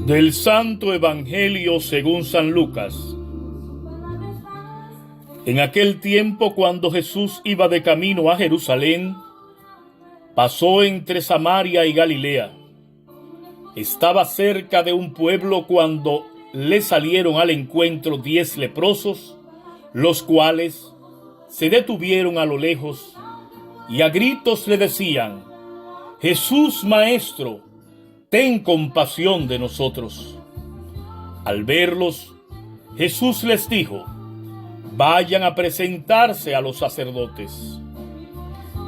Del Santo Evangelio según San Lucas. En aquel tiempo, cuando Jesús iba de camino a Jerusalén, pasó entre Samaria y Galilea. Estaba cerca de un pueblo cuando le salieron al encuentro 10 leprosos, los cuales se detuvieron a lo lejos y a gritos le decían: Jesús, Maestro, ten compasión de nosotros. Al verlos, Jesús les dijo: vayan a presentarse a los sacerdotes.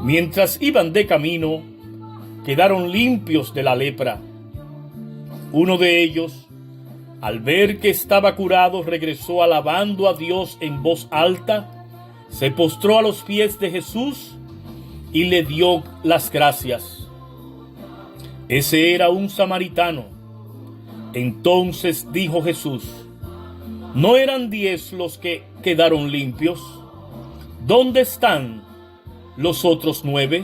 Mientras iban de camino, quedaron limpios de la lepra. Uno de ellos, al ver que estaba curado, regresó alabando a Dios en voz alta, se postró a los pies de Jesús y le dio las gracias. Ese era un samaritano. Entonces dijo Jesús: ¿no eran 10 los que quedaron limpios? ¿Dónde están los otros 9?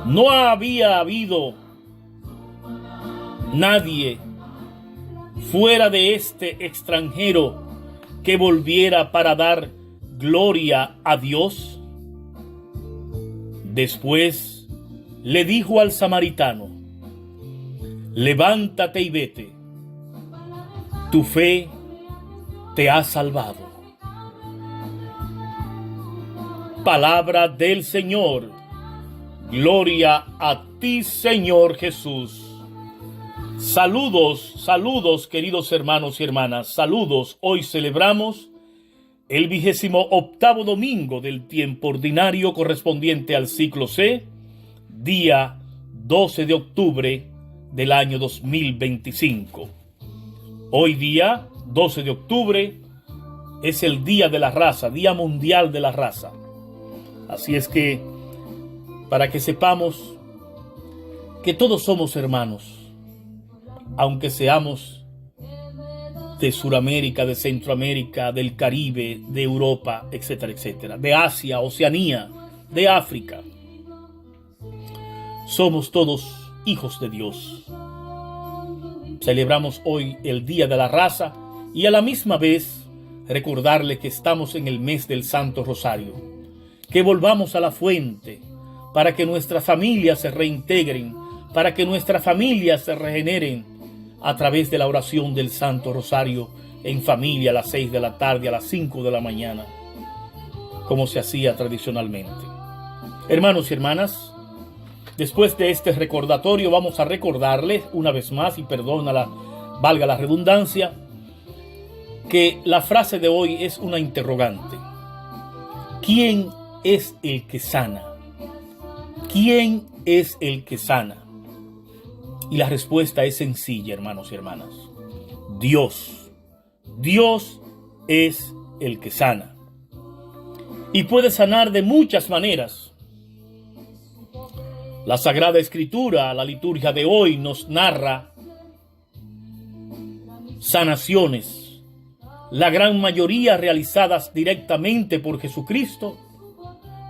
¿No había habido nadie fuera de este extranjero que volviera para dar gloria a Dios? Después le dijo al samaritano: levántate y vete, tu fe te ha salvado. Palabra del Señor. Gloria a ti, Señor Jesús. Saludos, queridos hermanos y hermanas. Saludos. Hoy celebramos el 28º domingo del tiempo ordinario correspondiente al ciclo C, día 12 de octubre del año 2025. Hoy día, 12 de octubre, es el Día de la Raza, Día Mundial de la Raza. Así es que, para que sepamos que todos somos hermanos, aunque seamos de Sudamérica, de Centroamérica, del Caribe, de Europa, etcétera, etcétera, de Asia, Oceanía, de África, somos todos hijos de Dios. Celebramos hoy el Día de la Raza y a la misma vez recordarle que estamos en el mes del Santo Rosario, que volvamos a la fuente para que nuestras familias se reintegren, para que nuestras familias se regeneren a través de la oración del Santo Rosario en familia a las 6 de la tarde, a las 5 de la mañana, como se hacía tradicionalmente. Hermanos y hermanas, después de este recordatorio vamos a recordarles una vez más, y valga la redundancia, que la frase de hoy es una interrogante. ¿Quién es el que sana? ¿Quién es el que sana? Y la respuesta es sencilla, hermanos y hermanas. Dios. Dios es el que sana. Y puede sanar de muchas maneras. La Sagrada Escritura, la liturgia de hoy, nos narra sanaciones, la gran mayoría realizadas directamente por Jesucristo,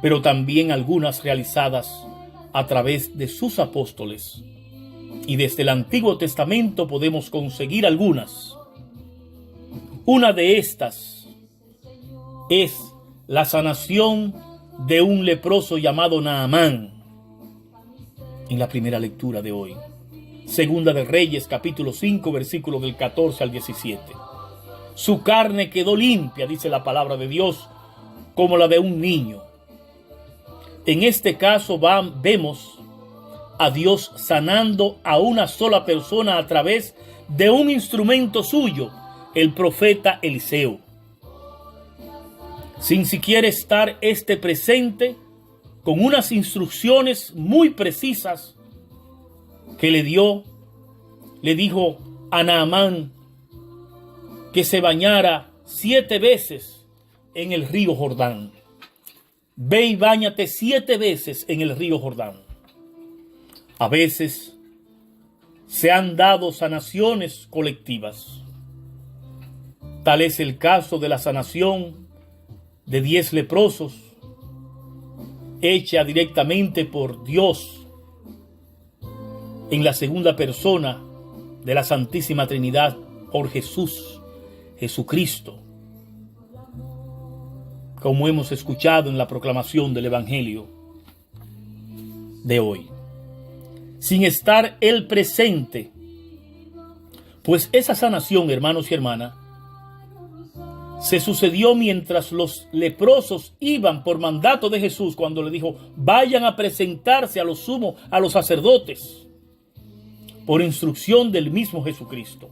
pero también algunas realizadas a través de sus apóstoles. Y desde el Antiguo Testamento podemos conseguir algunas. Una de estas es la sanación de un leproso llamado Naamán, en la primera lectura de hoy. Segunda de Reyes, capítulo 5, versículo del 14 al 17. Su carne quedó limpia, dice la palabra de Dios, como la de un niño. En este caso vemos a Dios sanando a una sola persona a través de un instrumento suyo, el profeta Eliseo. Sin siquiera estar presente, con unas instrucciones muy precisas que le dijo a Naamán que se bañara 7 veces en el río Jordán. Ve y báñate 7 veces en el río Jordán. A veces se han dado sanaciones colectivas. Tal es el caso de la sanación de 10 leprosos, hecha directamente por Dios en la segunda persona de la Santísima Trinidad por Jesucristo, como hemos escuchado en la proclamación del Evangelio de hoy, sin estar Él presente, pues esa sanación, hermanos y hermanas, se sucedió mientras los leprosos iban por mandato de Jesús, cuando le dijo: vayan a presentarse a los sacerdotes, por instrucción del mismo Jesucristo,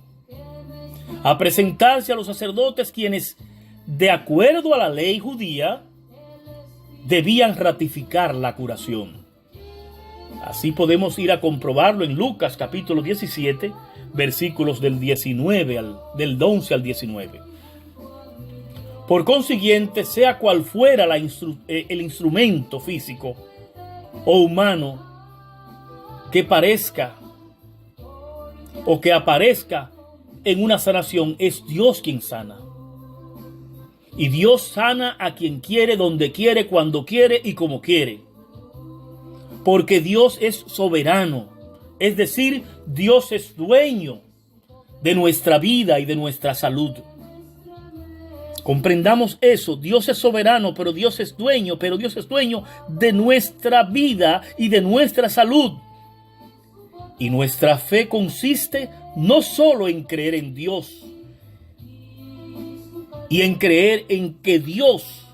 a presentarse a los sacerdotes, quienes, de acuerdo a la ley judía, debían ratificar la curación. Así podemos ir a comprobarlo en Lucas capítulo 17, versículos del 11 al 19. Por consiguiente, sea cual fuera el instrumento físico o humano que parezca o que aparezca en una sanación, es Dios quien sana. Y Dios sana a quien quiere, donde quiere, cuando quiere y como quiere. Porque Dios es soberano, es decir, Dios es dueño de nuestra vida y de nuestra salud. Comprendamos eso: Dios es soberano, pero Dios es dueño de nuestra vida y de nuestra salud. Y nuestra fe consiste no solo en creer en Dios y en creer en que Dios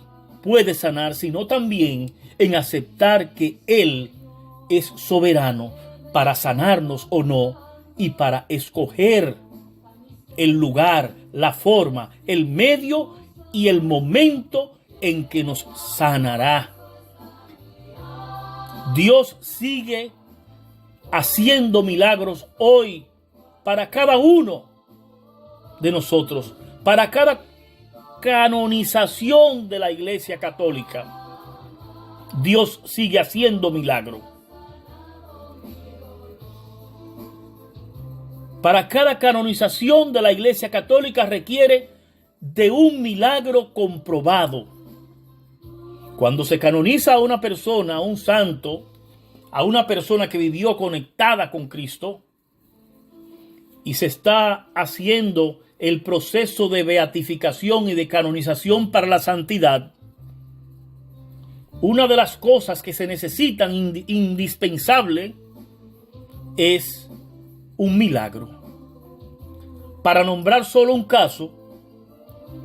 puede sanar, sino también en aceptar que Él es soberano para sanarnos o no, y para escoger el lugar, la forma, el medio y el momento en que nos sanará. Dios sigue haciendo milagros hoy para cada uno de nosotros, para cada canonización de la Iglesia Católica. Dios sigue haciendo milagros. Para cada canonización de la Iglesia Católica requiere de un milagro comprobado. Cuando se canoniza a una persona, a un santo, a una persona que vivió conectada con Cristo, y se está haciendo el proceso de beatificación y de canonización para la santidad, una de las cosas que se necesitan indispensable es un milagro. Para nombrar solo un caso,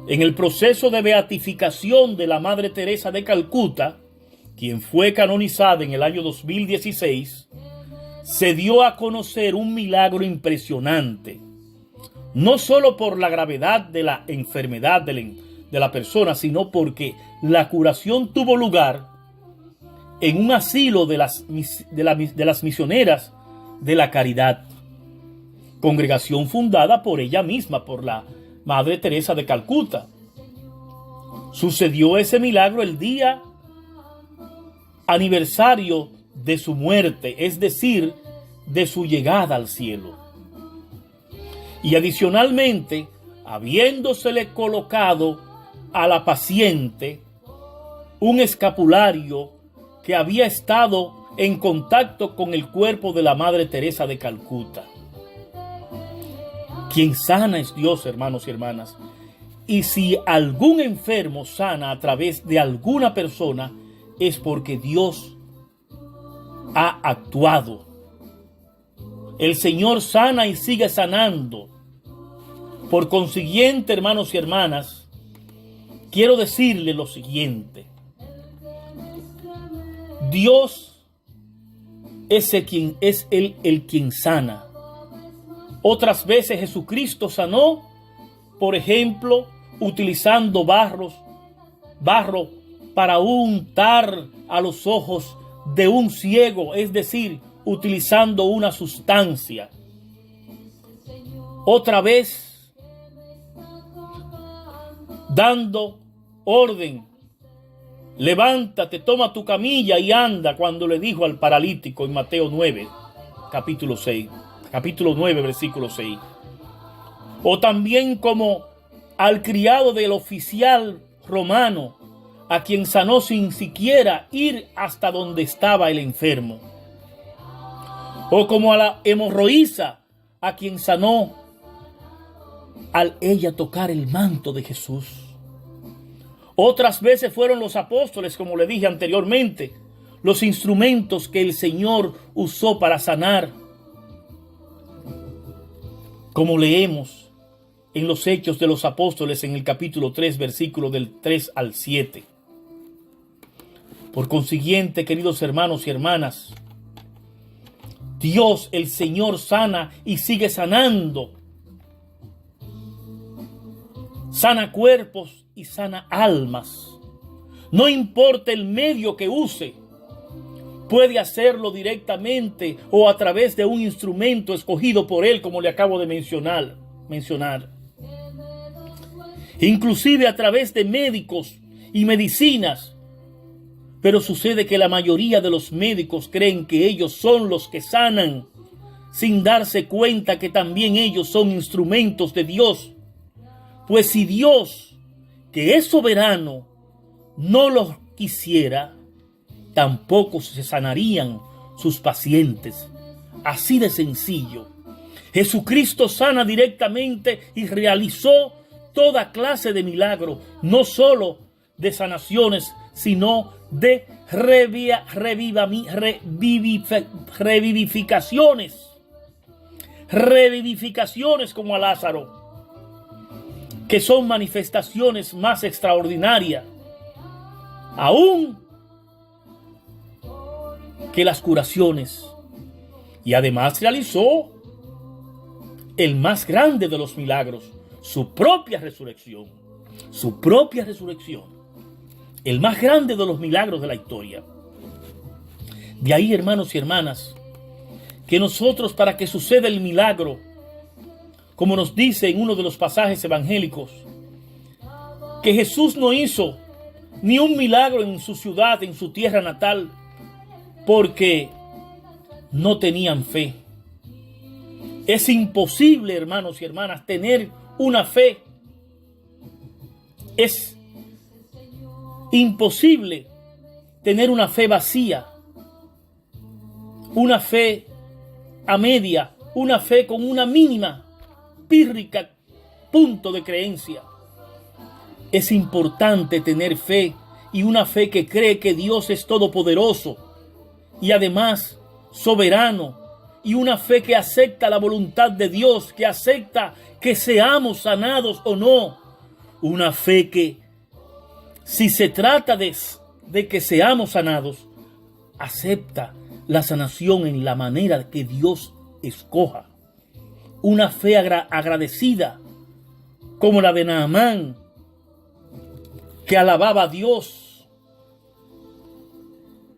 en el proceso de beatificación de la Madre Teresa de Calcuta, quien fue canonizada en el año 2016, se dio a conocer un milagro impresionante, no solo por la gravedad de la enfermedad de la persona, sino porque la curación tuvo lugar en un asilo de las misioneras de la caridad, congregación fundada por ella misma, por la Madre Teresa de Calcuta. Sucedió ese milagro el día aniversario de su muerte, es decir, de su llegada al cielo. Y adicionalmente, habiéndosele colocado a la paciente un escapulario que había estado en contacto con el cuerpo de la Madre Teresa de Calcuta. Quien sana es Dios, hermanos y hermanas. Y si algún enfermo sana a través de alguna persona, es porque Dios ha actuado. El Señor sana y sigue sanando. Por consiguiente, hermanos y hermanas, quiero decirle lo siguiente: Dios es el quien sana. Otras veces Jesucristo sanó, por ejemplo, utilizando barro para untar a los ojos de un ciego, es decir, utilizando una sustancia. Otra vez, dando orden: levántate, toma tu camilla y anda, cuando le dijo al paralítico en Mateo 9, capítulo 9, versículo 6. O también como al criado del oficial romano, a quien sanó sin siquiera ir hasta donde estaba el enfermo. O como a la hemorroísa, a quien sanó al ella tocar el manto de Jesús. Otras veces fueron los apóstoles, como le dije anteriormente, los instrumentos que el Señor usó para sanar, como leemos en los Hechos de los Apóstoles en el capítulo 3, versículo del 3 al 7. Por consiguiente, queridos hermanos y hermanas, Dios, el Señor, sana y sigue sanando. Sana cuerpos y sana almas. No importa el medio que use, puede hacerlo directamente o a través de un instrumento escogido por Él, como le acabo de mencionar. Inclusive a través de médicos y medicinas. Pero sucede que la mayoría de los médicos creen que ellos son los que sanan, sin darse cuenta que también ellos son instrumentos de Dios. Pues si Dios, que es soberano, no los quisiera, tampoco se sanarían sus pacientes. Así de sencillo. Jesucristo sana directamente y realizó toda clase de milagros, no solo de sanaciones, sino de revivificaciones como a Lázaro, que son manifestaciones más extraordinarias aún que las curaciones. Y además realizó el más grande de los milagros, su propia resurrección. El más grande de los milagros de la historia. De ahí, hermanos y hermanas, que nosotros, para que suceda el milagro, como nos dice en uno de los pasajes evangélicos, que Jesús no hizo ni un milagro en su ciudad, en su tierra natal, porque no tenían fe. Es imposible, hermanos y hermanas, tener una fe. Es imposible tener una fe vacía, una fe a media, una fe con una mínima, pírrica punto de creencia. Es importante tener fe, y una fe que cree que Dios es todopoderoso y además soberano, y una fe que acepta la voluntad de Dios, que acepta que seamos sanados o no. Una fe que, si se trata de que seamos sanados, acepta la sanación en la manera que Dios escoja. Una fe agradecida, como la de Naamán, que alababa a Dios,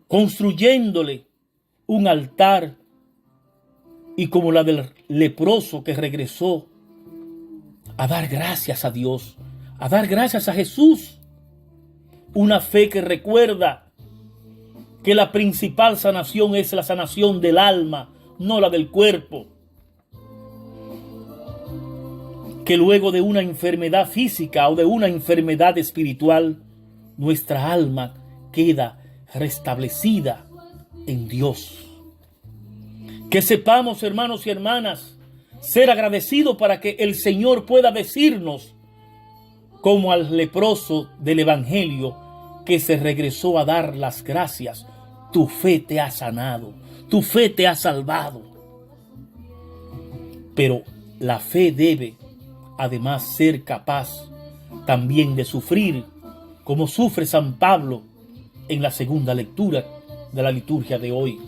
construyéndole un altar, y como la del leproso que regresó a dar gracias a Dios, a dar gracias a Jesús. Una fe que recuerda que la principal sanación es la sanación del alma, no la del cuerpo. Que luego de una enfermedad física o de una enfermedad espiritual, nuestra alma queda restablecida en Dios. Que sepamos, hermanos y hermanas, ser agradecidos para que el Señor pueda decirnos, como al leproso del Evangelio, que se regresó a dar las gracias: tu fe te ha sanado, tu fe te ha salvado. Pero la fe debe además ser capaz también de sufrir, como sufre San Pablo en la segunda lectura de la liturgia de hoy.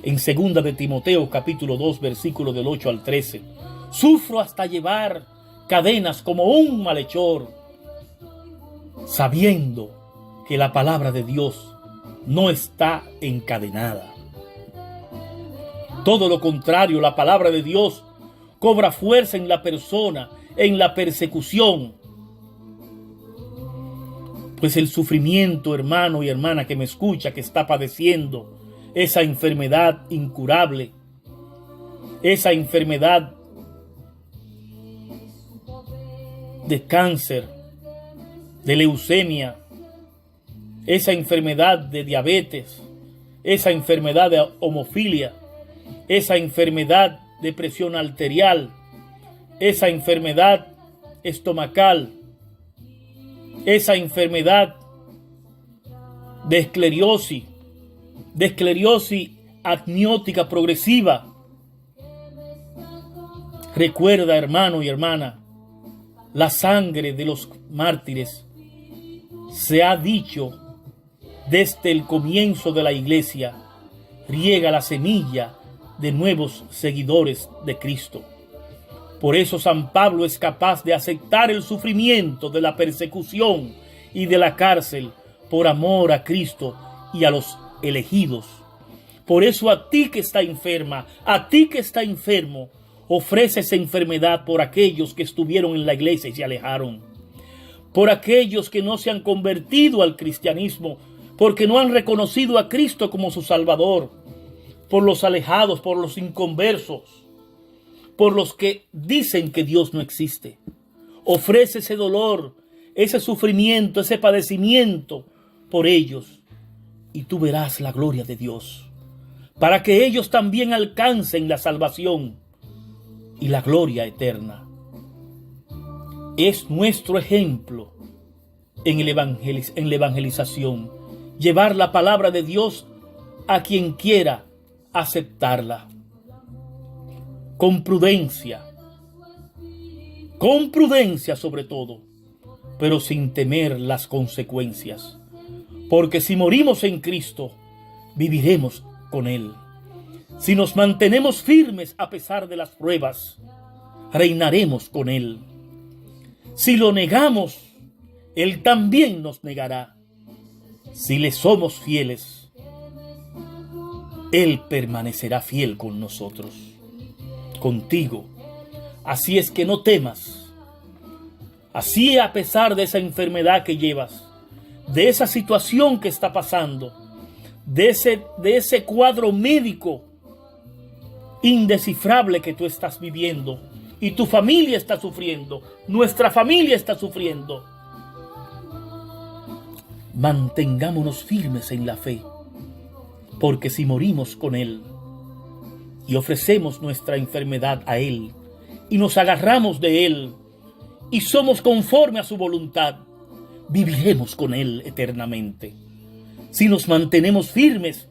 En 2 de Timoteo capítulo 2 versículo del 8 al 13. Sufro hasta llevar cadenas como un malhechor, sabiendo que la palabra de Dios no está encadenada. Todo lo contrario, la palabra de Dios cobra fuerza en la persona, en la persecución. Pues el sufrimiento, hermano y hermana que me escucha, que está padeciendo esa enfermedad incurable, esa enfermedad de cáncer, de leucemia, esa enfermedad de diabetes, esa enfermedad de hemofilia, esa enfermedad de presión arterial, esa enfermedad estomacal, esa enfermedad de esclerosis amniótica progresiva. Recuerda, hermano y hermana, la sangre de los mártires. Se ha dicho desde el comienzo de la iglesia, riega la semilla de nuevos seguidores de Cristo. Por eso San Pablo es capaz de aceptar el sufrimiento de la persecución y de la cárcel por amor a Cristo y a los elegidos. Por eso a ti que está enferma, a ti que está enfermo, ofrece esa enfermedad por aquellos que estuvieron en la iglesia y se alejaron. Por aquellos que no se han convertido al cristianismo, porque no han reconocido a Cristo como su Salvador. Por los alejados, por los inconversos, por los que dicen que Dios no existe. Ofrece ese dolor, ese sufrimiento, ese padecimiento por ellos, y tú verás la gloria de Dios, para que ellos también alcancen la salvación y la gloria eterna. Es nuestro ejemplo en la evangelización, llevar la palabra de Dios a quien quiera aceptarla. Con prudencia sobre todo, pero sin temer las consecuencias. Porque si morimos en Cristo, viviremos con Él. Si nos mantenemos firmes a pesar de las pruebas, reinaremos con Él. Si lo negamos, Él también nos negará. Si le somos fieles, Él permanecerá fiel con nosotros, contigo. Así es que no temas. Así, a pesar de esa enfermedad que llevas, de esa situación que está pasando, de ese cuadro médico indescifrable que tú estás viviendo, y tu familia está sufriendo, nuestra familia está sufriendo, mantengámonos firmes en la fe, porque si morimos con Él y ofrecemos nuestra enfermedad a Él y nos agarramos de Él y somos conforme a su voluntad, viviremos con Él eternamente. Si nos mantenemos firmes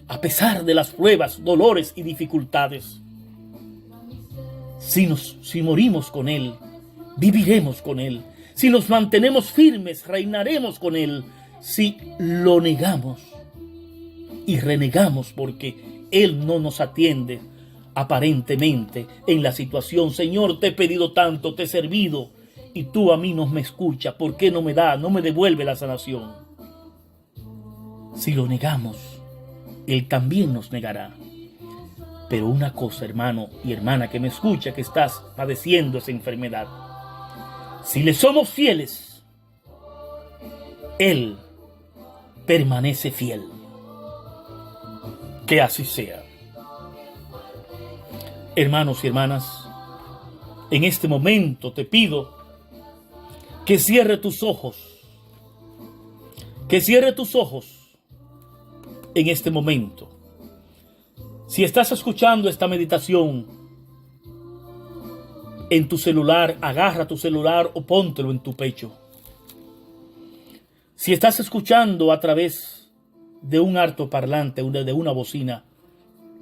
a pesar de las pruebas, dolores y dificultades, si morimos con Él, viviremos con Él. Si nos mantenemos firmes, reinaremos con Él. Si lo negamos y renegamos porque Él no nos atiende aparentemente en la situación, Señor, te he pedido tanto, te he servido y tú a mí no me escuchas, ¿por qué no me devuelve la sanación? Si lo negamos, Él también nos negará. Pero una cosa, hermano y hermana que me escucha, que estás padeciendo esa enfermedad, si le somos fieles, Él permanece fiel. Que así sea. Hermanos y hermanas, en este momento te pido que cierre tus ojos. Que cierre tus ojos en este momento. Si estás escuchando esta meditación en tu celular, agarra tu celular o póntelo en tu pecho. Si estás escuchando a través de un altoparlante, de una bocina,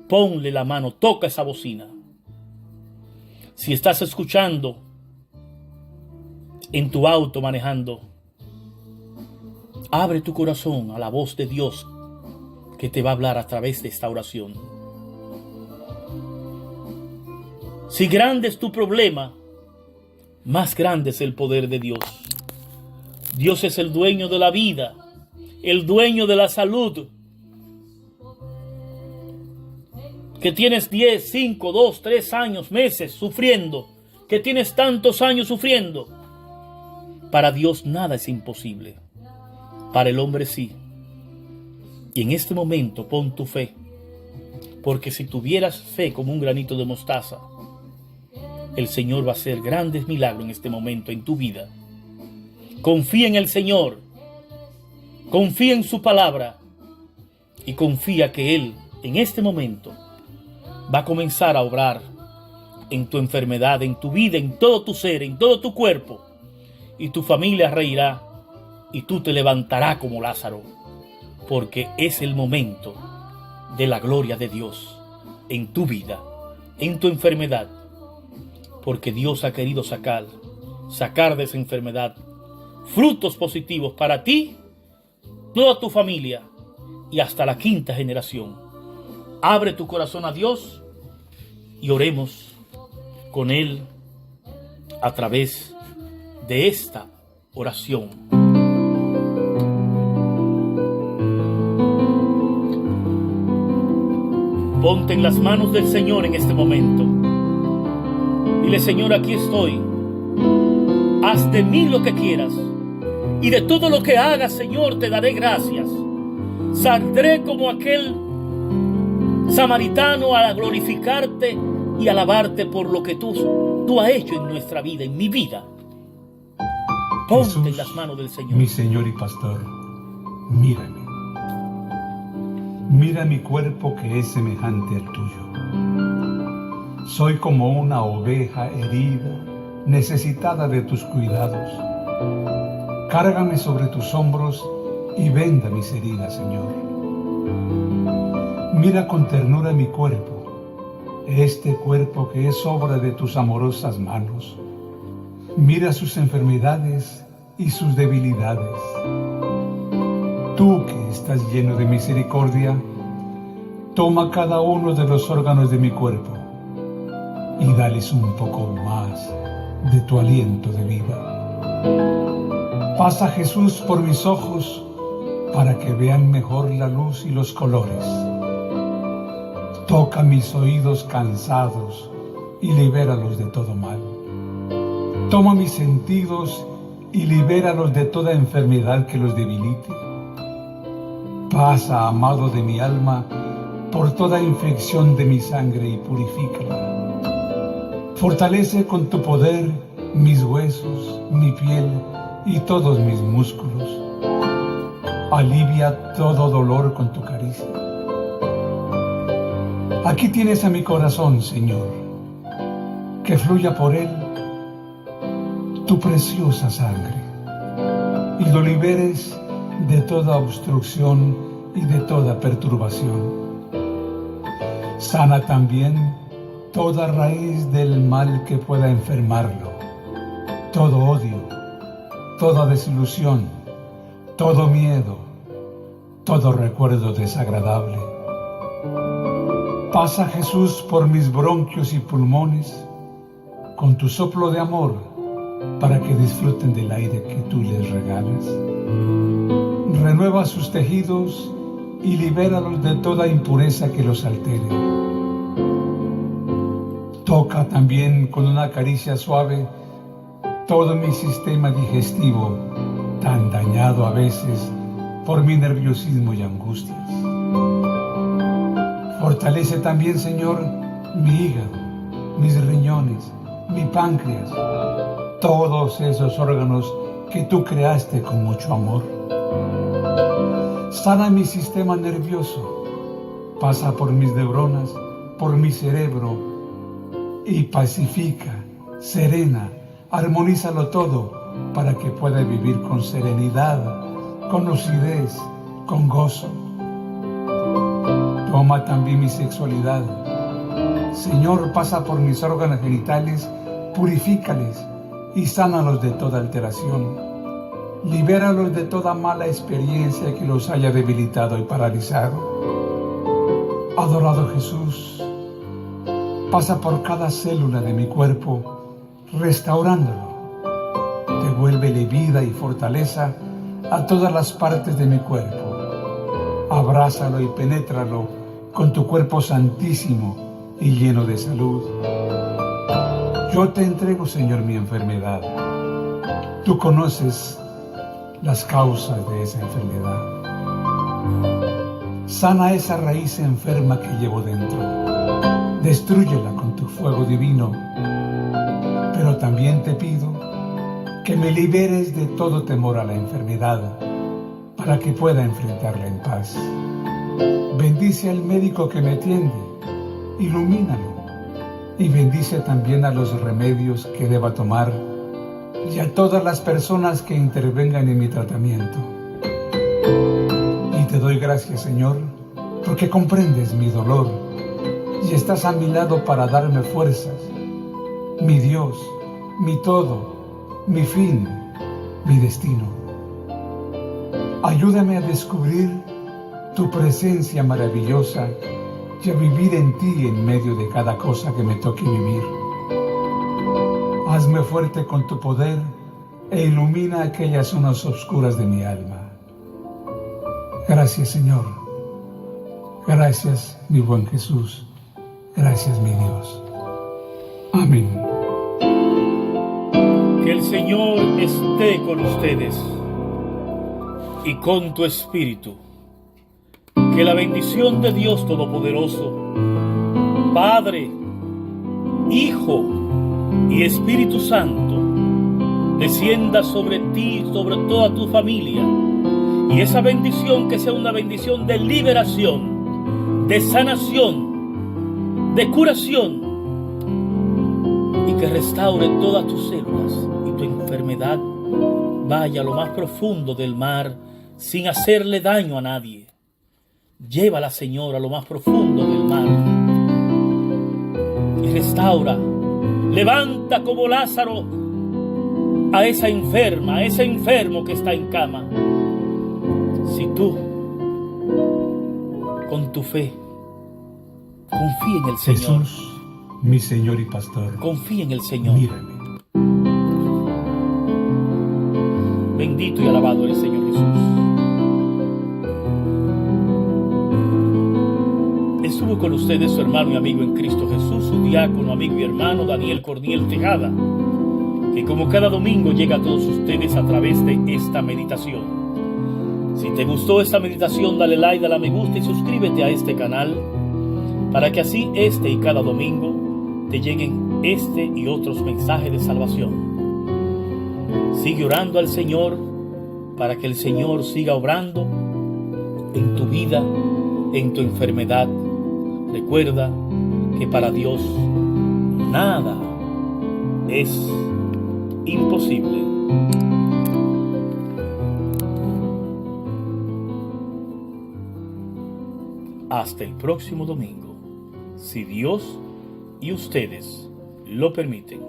ponle la mano, toca esa bocina. Si estás escuchando en tu auto manejando, abre tu corazón a la voz de Dios que te va a hablar a través de esta oración. Si grande es tu problema, más grande es el poder de Dios. Dios es el dueño de la vida, el dueño de la salud. Que tienes 10, 5, 2, 3 años, meses sufriendo, que tienes tantos años sufriendo. Para Dios nada es imposible. Para el hombre sí. Y en este momento pon tu fe, porque si tuvieras fe como un granito de mostaza, el Señor va a hacer grandes milagros en este momento en tu vida. Confía en el Señor, confía en su palabra y confía que Él en este momento va a comenzar a obrar en tu enfermedad, en tu vida, en todo tu ser, en todo tu cuerpo. Y tu familia reirá y tú te levantarás como Lázaro, porque es el momento de la gloria de Dios en tu vida, en tu enfermedad, porque Dios ha querido sacar de esa enfermedad frutos positivos para ti, toda tu familia y hasta la quinta generación. Abre tu corazón a Dios y oremos con Él a través de esta oración. Ponte en las manos del Señor en este momento. Dile: Señor, aquí estoy. Haz de mí lo que quieras. Y de todo lo que hagas, Señor, te daré gracias. Saldré como aquel samaritano a glorificarte y alabarte por lo que tú has hecho en nuestra vida, en mi vida. Ponte Jesús, en las manos del Señor. Mi Señor y Pastor, mírame. Mira mi cuerpo que es semejante al tuyo. Soy como una oveja herida, necesitada de tus cuidados. Cárgame sobre tus hombros y venda mis heridas, Señor. Mira con ternura mi cuerpo, este cuerpo que es obra de tus amorosas manos. Mira sus enfermedades y sus debilidades. Tú que estás lleno de misericordia, toma cada uno de los órganos de mi cuerpo y dales un poco más de tu aliento de vida. Pasa, Jesús, por mis ojos para que vean mejor la luz y los colores. Toca mis oídos cansados y libéralos de todo mal. Toma mis sentidos y libéralos de toda enfermedad que los debilite. Pasa, amado de mi alma, por toda infección de mi sangre y purifícala. Fortalece con tu poder mis huesos, mi piel y todos mis músculos. Alivia todo dolor con tu caricia. Aquí tienes a mi corazón, Señor, que fluya por él tu preciosa sangre y lo liberes de toda obstrucción y de toda perturbación. Sana también toda raíz del mal que pueda enfermarlo, todo odio, toda desilusión, todo miedo, todo recuerdo desagradable. Pasa, Jesús, por mis bronquios y pulmones con tu soplo de amor para que disfruten del aire que tú les regalas. Renueva sus tejidos y libéralos de toda impureza que los altere. Toca también con una caricia suave todo mi sistema digestivo, tan dañado a veces por mi nerviosismo y angustias. Fortalece también, Señor, mi hígado, mis riñones, mi páncreas, todos esos órganos que tú creaste con mucho amor. Sana mi sistema nervioso, pasa por mis neuronas, por mi cerebro y pacifica, serena, armonízalo todo para que pueda vivir con serenidad, con lucidez, con gozo. Toma también mi sexualidad. Señor, pasa por mis órganos genitales, purifícales y sánalos de toda alteración. Libéralos de toda mala experiencia que los haya debilitado y paralizado. Adorado Jesús, pasa por cada célula de mi cuerpo, restaurándolo. Devuélvele vida y fortaleza a todas las partes de mi cuerpo. Abrázalo y penétralo con tu cuerpo santísimo y lleno de salud. Yo te entrego, Señor, mi enfermedad. Tú conoces las causas de esa enfermedad. Sana esa raíz enferma que llevo dentro. Destrúyela con tu fuego divino. Pero también te pido que me liberes de todo temor a la enfermedad para que pueda enfrentarla en paz. Bendice al médico que me atiende ilumínalo y bendice también a los remedios que deba tomar y a todas las personas que intervengan en mi tratamiento. Y te doy gracias, Señor, porque comprendes mi dolor y estás a mi lado para darme fuerzas, mi Dios, mi todo, mi fin, mi destino. Ayúdame a descubrir tu presencia maravillosa y a vivir en ti en medio de cada cosa que me toque vivir. Hazme fuerte con tu poder e ilumina aquellas zonas oscuras de mi alma. Gracias, Señor. Gracias, mi buen Jesús. Gracias, mi Dios. Amén. Que el Señor esté con ustedes y con tu espíritu. Que la bendición de Dios Todopoderoso, Padre, Hijo y Espíritu Santo, descienda sobre ti y sobre toda tu familia. Y esa bendición que sea una bendición de liberación, de sanación, de curación, y que restaure todas tus células y tu enfermedad vaya a lo más profundo del mar sin hacerle daño a nadie. Llévala, Señor, a lo más profundo del mar y restaura. Levanta como Lázaro a esa enferma, a ese enfermo que está en cama. Si tú, con tu fe, confía en el Señor. Jesús, mi Señor y Pastor, confía en el Señor. mírame. Bendito y alabado eres, Señor Jesús. Estuvo con ustedes su hermano y amigo en Cristo Jesús, su diácono, amigo y hermano Daniel Corniel Tejada, que como cada domingo llega a todos ustedes a través de esta meditación. Si te gustó esta meditación, dale like, dale a me gusta y suscríbete a este canal para que así este y cada domingo te lleguen este y otros mensajes de salvación. Sigue orando al Señor para que el Señor siga obrando en tu vida, en tu enfermedad. Recuerda que para Dios nada es imposible. Hasta el próximo domingo, si Dios y ustedes lo permiten.